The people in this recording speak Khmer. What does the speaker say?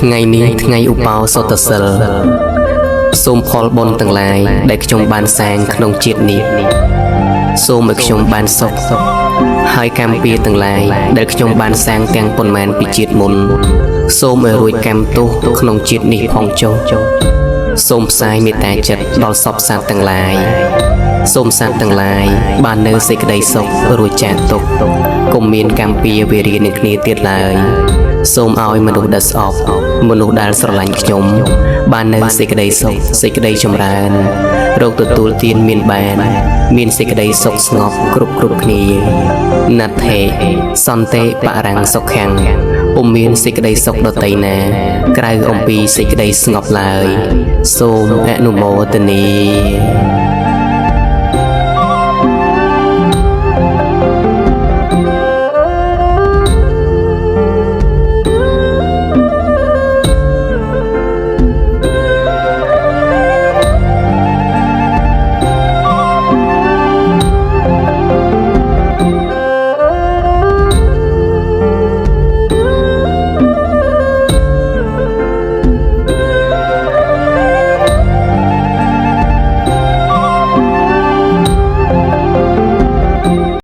ថ្ងៃនេះថ្ងៃឧបោសថសិលសូមផលបុណ្យទាំងឡាយដែលខ្ញុំបានសាងក្នុងជាតិនេះសូមឲ្យខ្ញុំបានសុខហើយកម្មពៀរទាំងឡាយដែលខ្ញុំបានសាងទាំងប៉ុន្មានពីជាតិមុនសូមឲ្យរួចកម្មទោសក្នុងជាតិនេះផងចុះសូមផ្សាយមេត្តាចិត្តដល់សពសត្វទាំងឡាយសូមសត្វទាំងឡាយបាននៅសេចក្តីសុខរួចចាកទុក្ខកុំមានកម្មពៀរវេរានឹងគ្នាទៀតឡើយសូមឲ្យមនុស្សដែលស្អប់មនុស្សដែលស្រឡាញ់ខ្ញុំបាននៅសេចក្តីសុខសេចក្តីចម្រើនរកទទួលទានមានបានមានសេចក្តីសុខស្ងប់គ្រប់គ្នាណដ្ឋេសន្តិបរាំងសុខំពុំមានសេចក្តីសុខដតីណាក្រៅអំពីសេចក្តីស្ងប់ឡើយសូមអនុមោទនា